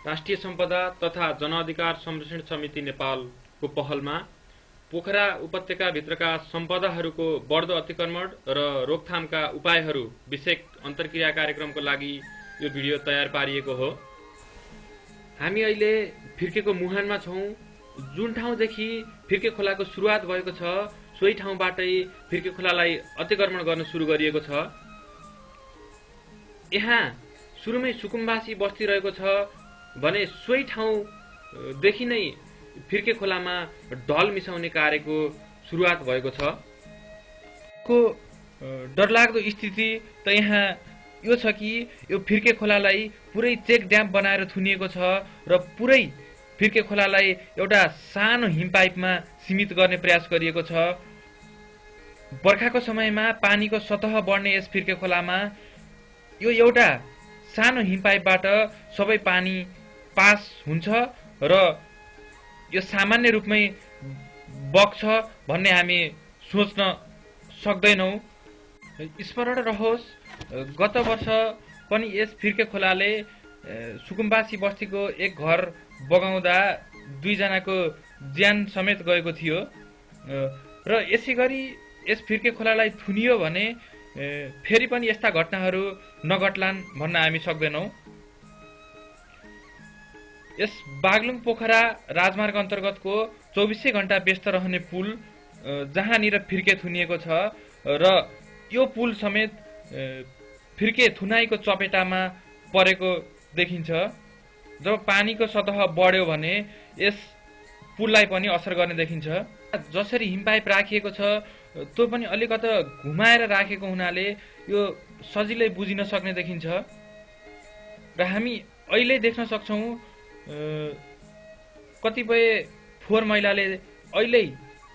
राष्ट्रिय सम्पदा तथा जनअधिकार संरक्षण समिति नेपालको पहलमा पोखरा उपत्यकाभित्रका सम्पदाहरूको बढ्दो अतिक्रमण र रोकथामका उपायहरू विषयक अन्तर्क्रिया कार्यक्रमको लागि यो भिडियो तयार पारिएको हो। हामी अहिले फिर्केको मुहानमा छौँ। जुन ठाउँदेखि फिर्के खोलाको सुरुवात भएको छ सोही ठाउँबाटै फिर्के खोलालाई अतिक्रमण गर्न सुरु गरिएको छ। यहाँ सुरुमै सुकुम्बासी बस्ती रहेको छ भने सोही ठाउँदेखि नै फिर्के खोलामा ढल मिसाउने कार्यको सुरुवात भएको छ। को डरलाग्दो स्थिति त यहाँ यो छ कि यो फिर्के खोलालाई पुरै चेक ड्याम बनाएर थुनिएको छ र पुरै फिर्के खोलालाई एउटा सानो हिमपाइपमा सीमित गर्ने प्रयास गरिएको छ। बर्खाको समयमा पानीको सतह बढ्ने यस फिर्के खोलामा यो एउटा सानो हिमपाइपबाट सबै पानी पास हुन्छ र यो सामान्य रूपमै बग्छ भन्ने हामी सोच्न सक्दैनौँ। स्मरण रहोस्, गत वर्ष पनि यस फिर्के खोलाले सुकुम्बासी बस्तीको एक घर बगाउँदा 2 जनाको ज्यान समेत गएको थियो र यसै गरी यस फिर्के खोलालाई थुनियो भने फेरि पनि यस्ता घटनाहरू नघट्लान् भन्न हामी सक्दैनौँ। यस बागलुङ पोखरा राजमार्ग अन्तर्गतको 24 घण्टा व्यस्त रहने पुल जहाँनिर फिर्के थुनिएको छ र यो पुल समेत फिर्के थुनाइको चपेटामा परेको देखिन्छ। जब पानीको सतह बढ्यो भने यस पुललाई पनि असर गर्ने देखिन्छ। जसरी हिमपाइप राखिएको छ त्यो पनि अलिकता घुमाएर राखेको हुनाले यो सजिलै बुझिन सक्ने देखिन्छ र हामी अहिले देख्न सक्छौँ कतिपय फोहोर मैलाले अहिले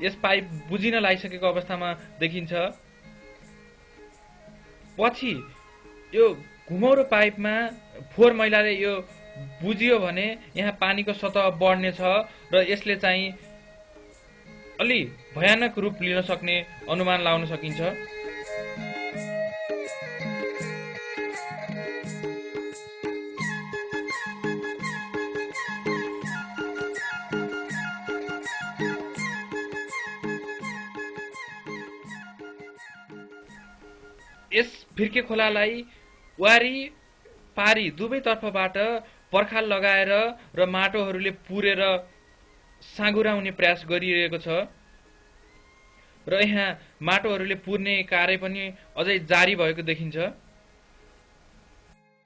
यस पाइप बुझिन लागिसकेको अवस्थामा देखिन्छ। पछि यो घुमौरो पाइपमा फोहोर मैलाले यो बुझियो भने यहाँ पानीको सतह बढ्नेछ र यसले चाहिँ अलि भयानक रूप लिन सक्ने अनुमान लाउन सकिन्छ। यस फिर्के खोलालाई वारी पारी दुवैतर्फबाट पर्खाल लगाएर र माटोहरूले पुरेर साँगुराउने प्रयास गरिरहेको छ र यहाँ माटोहरूले पुर्ने कार्य पनि अझै जारी भएको देखिन्छ।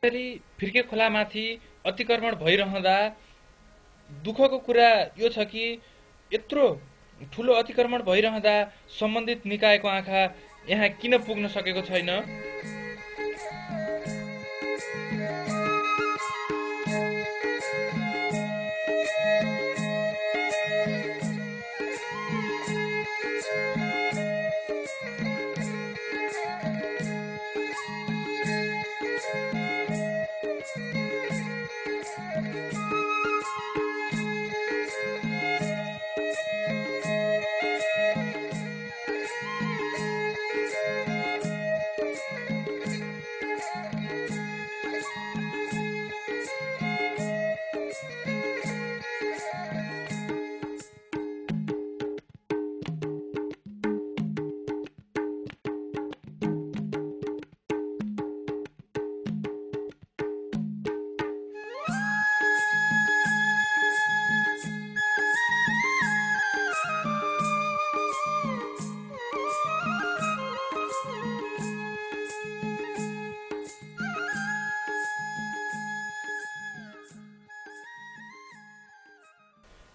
फिर्के खोलामाथि अतिक्रमण भइरहँदा दुःखको कुरा यो छ कि यत्रो ठुलो अतिक्रमण भइरहँदा सम्बन्धित निकायको आँखा यहाँ किन पुग्न सकेको छैन?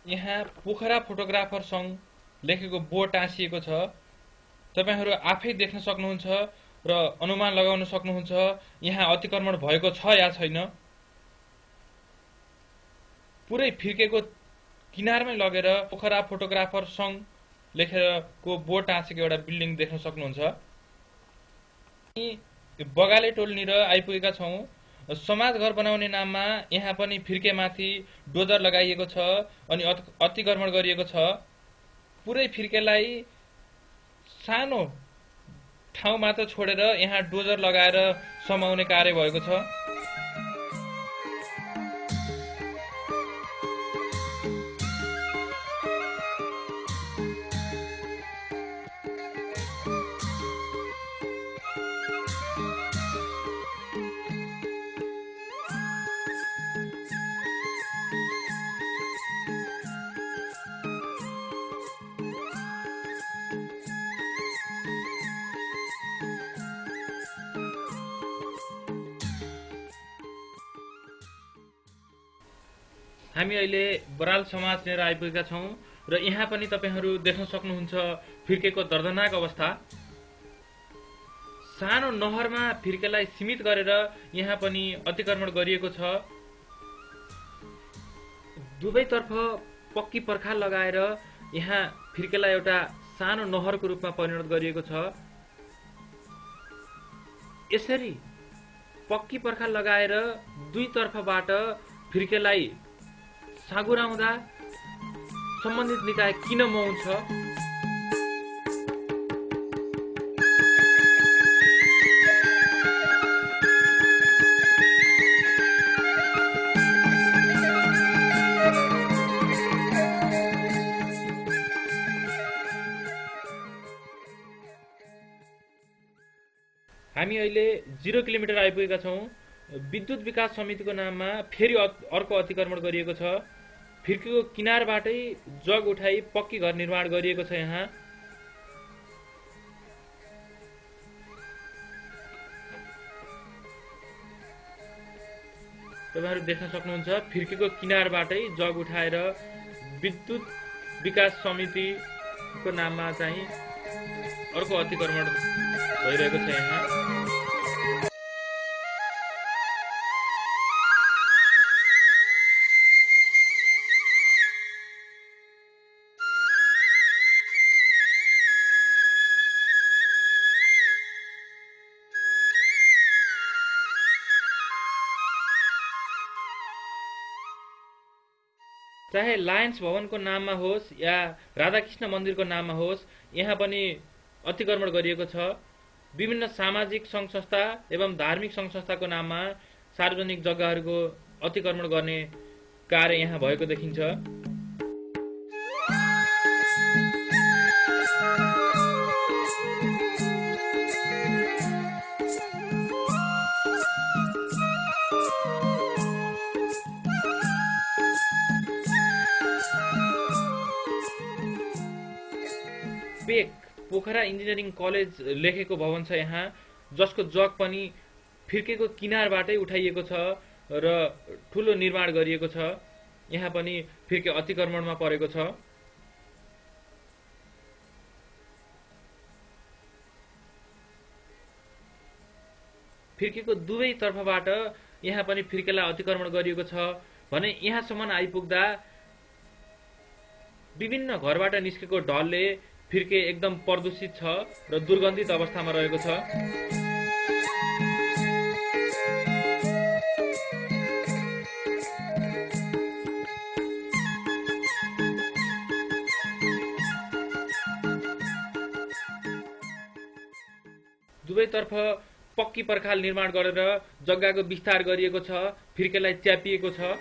यहाँ पोखरा फोटोग्राफर सङ्घ लेखेको बोर्ड टाँसिएको छ। तपाईहरू आफै देख्न सक्नुहुन्छ र अनुमान लगाउन सक्नुहुन्छ यहाँ अतिक्रमण भएको छ या छैन। पुरै फिर्केको किनारमै लगेर पोखरा फोटोग्राफर सङ्घ लेखेको बोर्ड टाँसेको एउटा बिल्डिङ देख्न सक्नुहुन्छ। बगाले टोलनिर आइपुगेका छौँ। समाज घर बनाउने नाममा यहाँ पनि फिर्केमाथि डोजर लगाइएको छ अनि अतिक्रमण गरिएको छ। पुरै फिर्केलाई सानो ठाउँ मात्र छोडेर यहाँ डोजर लगाएर समाउने कार्य भएको छ। हामी अहिले बराल समाज लिएर आइपुगेका छौं र यहाँ पनि तपाईहरू देख्न सक्नुहुन्छ फिर्केको दर्दनाक अवस्था। सानो नहरमा फिर्केलाई सीमित गरेर यहाँ पनि अतिक्रमण गरिएको छ। दुवैतर्फ पक्की पर्खाल लगाएर यहाँ फिर्केलाई एउटा सानो नहरको रूपमा परिणत गरिएको छ। यसरी पक्की पर्खाल लगाएर दुईतर्फबाट फिर्केलाई साँगुराउँदा सम्बन्धित निकाय किन मौन छ? हामी अहिले 0 किलोमिटर आइपुगेका छौं। विद्युत विकास समितिको नाममा फेरि अर्को अतिक्रमण गरिएको छ। फिर्केको किनारबाटै जग उठाई पक्की घर निर्माण गरिएको छ। यहाँ तपाईहरु देख्न सक्नुहुन्छ फिर्केको किनारबाटै जग उठाएर विद्युत विकास समितिको नाममा चाहिँ अर्को अतिक्रमण भइरहेको छ। यहाँ चाहे लायन्स भवनको नाममा होस् या राधाकृष्ण मन्दिरको नाममा होस्, यहाँ पनि अतिक्रमण गरिएको छ। विभिन्न सामाजिक सङ्घ संस्था एवं धार्मिक सङ्घ संस्थाको नाममा सार्वजनिक जग्गाहरूको अतिक्रमण गर्ने कार्य यहाँ भएको देखिन्छ। पेक पोखरा इन्जिनियरिङ कलेज लेखेको भवन छ यहाँ, जसको जग पनि फिर्केको किनारबाटै उठाइएको छ र ठूलो निर्माण गरिएको छ। यहाँ पनि फिर्के अतिक्रमणमा परेको छ। फिर्केको दुवै तर्फबाट यहाँ पनि फिर्केलाई अतिक्रमण गरिएको छ भने यहाँसम्म आइपुग्दा विभिन्न घरबाट निस्केको ढलले फिर्के एकदम प्रदूषित छ र दुर्गन्धित अवस्थामा रहेको छ। दुवैतर्फ पक्की पर्खाल निर्माण गरेर जग्गाको विस्तार गरिएको छ, फिर्केलाई च्यापिएको छ।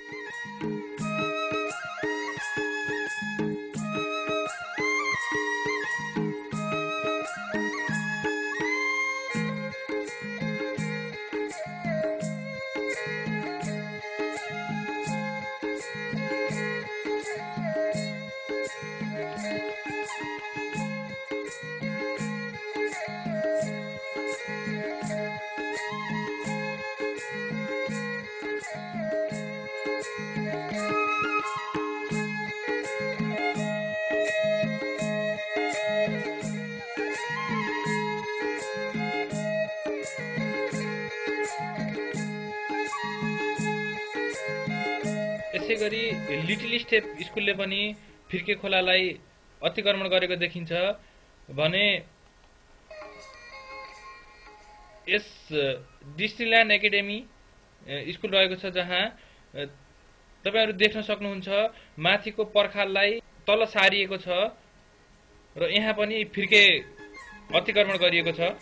यसैगरी लिटिल स्टेप स्कुलले पनि फिर्के खोलालाई अतिक्रमण गरेको देखिन्छ भने यस डिस्नील्यान्ड एकाडेमी स्कुल रहेको छ, जहाँ तपाईहरु देख्न सक्नुहुन्छ माथिको पर्खाललाई तल सारिएको छ र यहाँ पनि फिर्के अतिक्रमण गरिएको छ।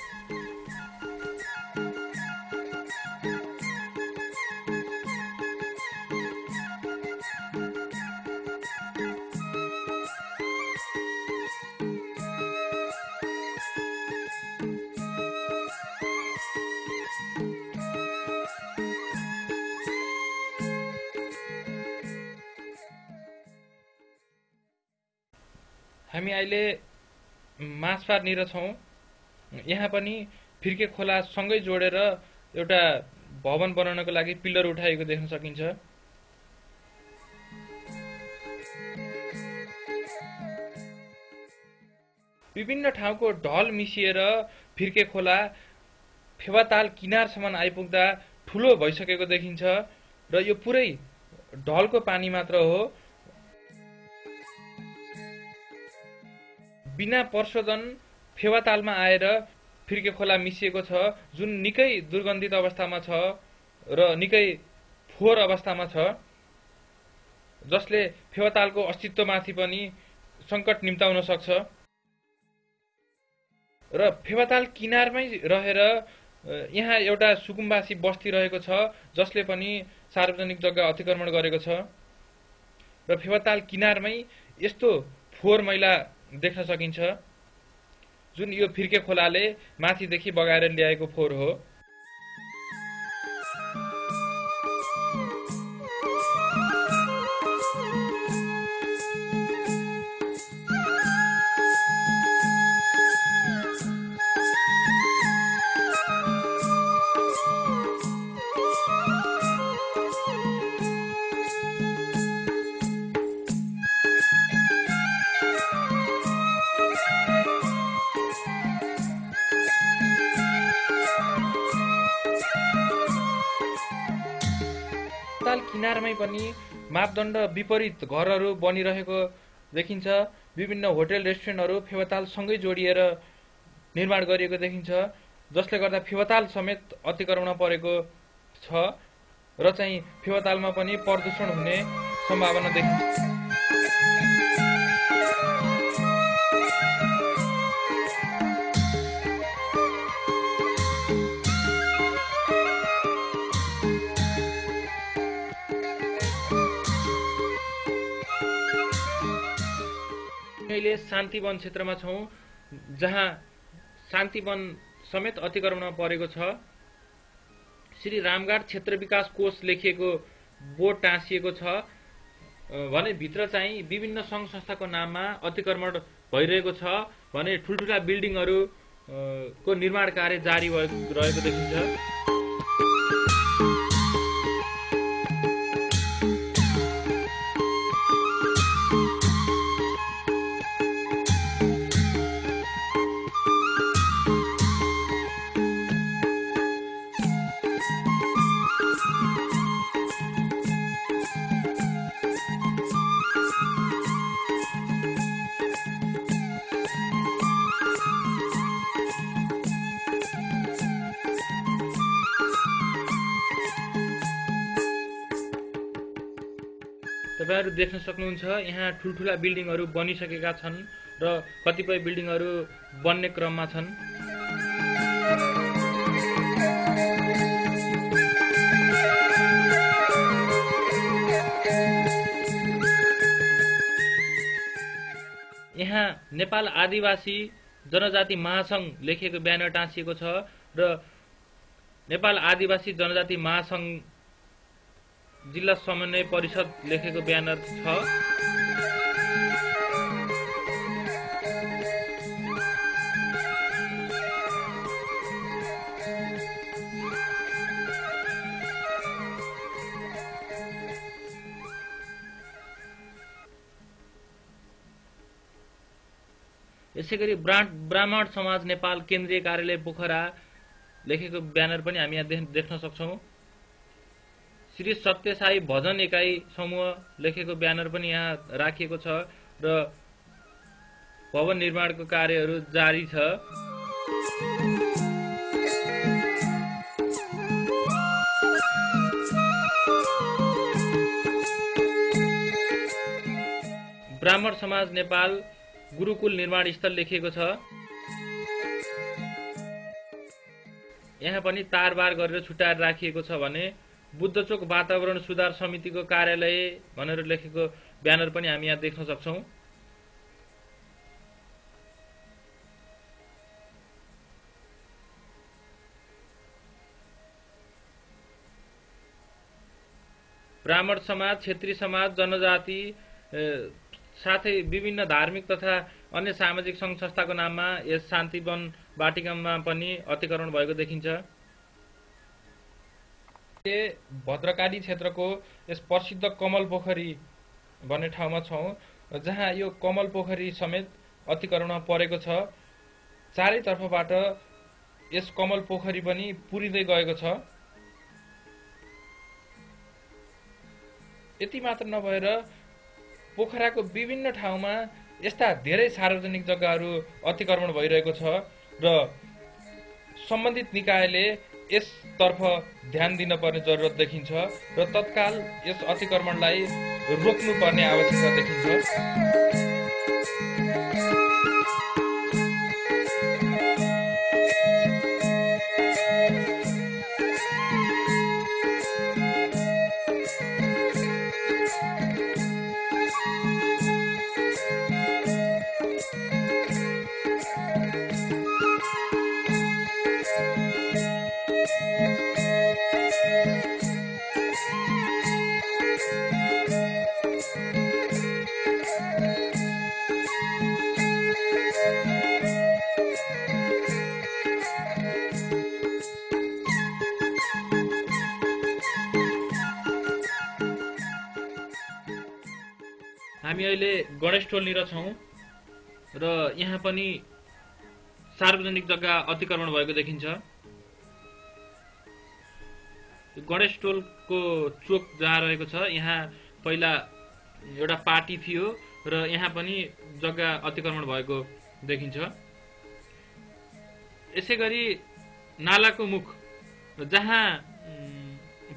हामी अहिले माछपारनिर छौं। यहाँ पनि फिर्के खोला सँगै जोडेर एउटा भवन बनाउनको लागि पिलर उठाएको देख्न सकिन्छ। विभिन्न ठाउँको ढल मिसिएर फिर्के खोला फेवाताल किनारसम्म आइपुग्दा ठुलो भइसकेको देखिन्छ र यो पुरै ढलको पानी मात्र हो। बिना प्रशोधन फेवातालमा आएर फिर्के खोला मिसिएको छ, जुन निकै दुर्गन्धित अवस्थामा छ र निकै फोहोर अवस्थामा छ, जसले फेवातालको अस्तित्वमाथि पनि संकट निम्ताउन सक्छ। र फेवाताल किनारमै रहेर यहाँ एउटा सुकुम्बासी बस्ती रहेको छ, जसले पनि सार्वजनिक जग्गा अतिक्रमण गरेको छ र फेवाताल किनारमै यस्तो फोहोर मैला देख्न सकिन्छ, जुन यो फिर्के खोलाले माथिदेखि बगाएर ल्याएको फोहोर हो। किनारमै पनि मापदण्ड विपरीत घरहरू बनिरहेको देखिन्छ। विभिन्न होटल रेस्टुरेन्टहरू फेवातालसँगै जोडिएर निर्माण गरिएको देखिन्छ, जसले गर्दा फेवाताल समेत अतिक्रमण परेको छ र चाहिँ फेवातालमा पनि प्रदूषण हुने सम्भावना देखिन्छ। अहिले शान्तिवन क्षेत्रमा छौं, जहाँ शान्तिवन समेत अतिक्रमणमा परेको छ। श्री रामघाट क्षेत्र विकास कोष लेखिएको बोर्ड टाँसिएको छ भने भित्र चाहिँ विभिन्न सङ्घ संस्थाको नाममा अतिक्रमण भइरहेको छ भने ठुल्ठुला बिल्डिङहरू को निर्माण कार्य जारी रहेको देखिन्छ। तपाईहरु देख्न सक्नुहुन्छ यहाँ ठुल्ठुला बिल्डिङहरू बनिसकेका छन् र कतिपय बिल्डिङहरू बन्ने क्रममा छन्। यहाँ नेपाल आदिवासी जनजाति महासंघ लेखिएको ब्यानर टाँसिएको छ र नेपाल आदिवासी जनजाति महासंघ जिल्ला समन्वय परिषद लेखेको ब्यानर छ। यसैगरी ब्राह्मण समाज नेपाल केन्द्रीय कार्यालय पोखरा लेखेको ब्यानर पनि हामी यहाँ देख्न सक्छौं। श्री सत्यसाई भजन एकाई समूह लेखेको ब्यानर पनि यहाँ राखिएको छ र भवन निर्माणको कार्यहरू जारी छ। ब्राह्मण समाज नेपाल गुरुकुल निर्माण स्थल लेखिएको छ। यहाँ पनि तारबार गरेर छुट्याएर राखिएको छ भने बुद्धचोक वातावरण सुधार समितिको कार्यालय भनेर लेखेको ब्यानर पनि हामी यहाँ देख्न सक्छौं। ब्राह्मण समाज, क्षेत्री समाज, जनजाति साथै विभिन्न धार्मिक तथा अन्य सामाजिक संघ संस्थाको नाममा यस शान्तिवन वाटिकामा पनि अतिक्रमण भएको देखिन्छ। भद्रकाली क्षेत्रको यस प्रसिद्ध कमल पोखरी भन्ने ठाउँमा छौं, जहाँ यो कमल पोखरी समेत अतिक्रमणमा परेको छ। चारैतर्फबाट यस कमल पोखरी पनि पुरिँदै गएको छ। यति मात्र नभएर पोखराको विभिन्न ठाउँमा यस्ता धेरै सार्वजनिक जग्गाहरू अतिक्रमण भइरहेको छ र सम्बन्धित निकायले यसतर्फ ध्यान दिन पर्ने जरुरत देखिन्छ र तत्काल यस अतिक्रमणलाई रोक्नुपर्ने आवश्यकता देखिन्छ। हामी अहिले गणेशटोलनिर छौं र यहाँ पनि सार्वजनिक जग्गा अतिक्रमण भएको देखिन्छ। गणेशटोलको चोक जहाँ रहेको छ यहाँ पहिला एउटा पार्टी थियो र यहाँ पनि जग्गा अतिक्रमण भएको देखिन्छ। यसैगरी नालाको मुख जहाँ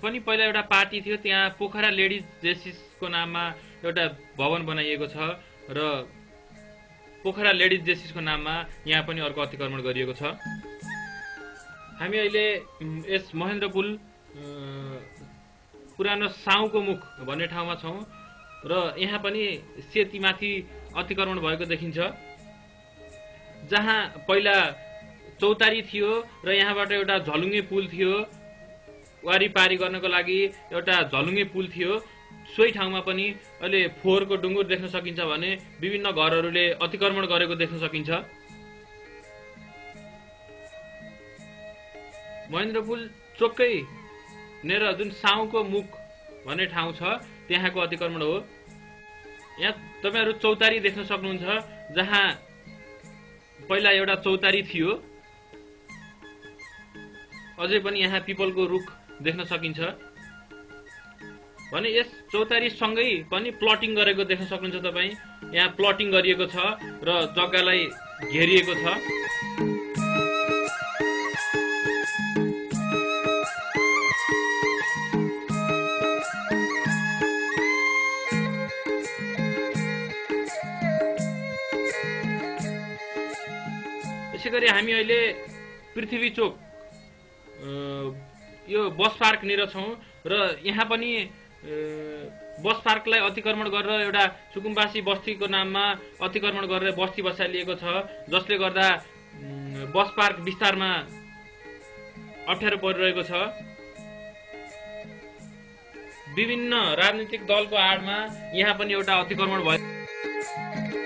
पनि पहिला एउटा पार्टी थियो त्यहाँ पोखरा लेडिज जेसिसको नाममा एउटा भवन बनाइएको छ र पोखरा लेडिज जेसिसको नाममा यहाँ पनि अर्को अतिक्रमण गरिएको छ। हामी अहिले यस महेन्द्र पुल पुरानो साउको मुख भन्ने ठाउँमा छौं र यहाँ पनि सेतीमाथि अतिक्रमण भएको देखिन्छ। जहाँ पहिला चौतारी थियो र यहाँबाट एउटा झलुङ्गे पुल थियो, वारीपारी गर्नको लागि एउटा झलुङ्गे पुल थियो, सोही ठाउँमा पनि अहिले फोहोरको डुङ्गुर देख्न सकिन्छ भने विभिन्न घरहरूले अतिक्रमण गरेको देख्न सकिन्छ। महेन्द्र पुल चोकै नेर जुन साउको मुख भन्ने ठाउँ छ त्यहाँको अतिक्रमण हो। यहाँ तपाईहरु चौतारी देख्न सक्नुहुन्छ जहाँ पहिला एउटा चौतारी थियो, अझै पनि यहाँ पिपलको रुख देख्न सकिन्छ भने यस चौतारी सँगै पनि प्लटिङ गरेको देख्न सक्नुहुन्छ तपाई। यहाँ प्लटिङ गरिएको छ र जग्गालाई घेरिएको छ। यसैगरी हामी अहिले पृथ्वी चोक यो बस पार्क निर छौं र यहाँ पनि बस पार्कलाई अतिक्रमण गरेर एउटा सुकुम्बासी बस्तीको नाममा अतिक्रमण गरेर बस्ती बसालिएको छ, जसले गर्दा बस पार्क विस्तारमा अप्ठ्यारो परिरहेको छ। विभिन्न राजनीतिक दलको आडमा यहाँ पनि एउटा अतिक्रमण भयो।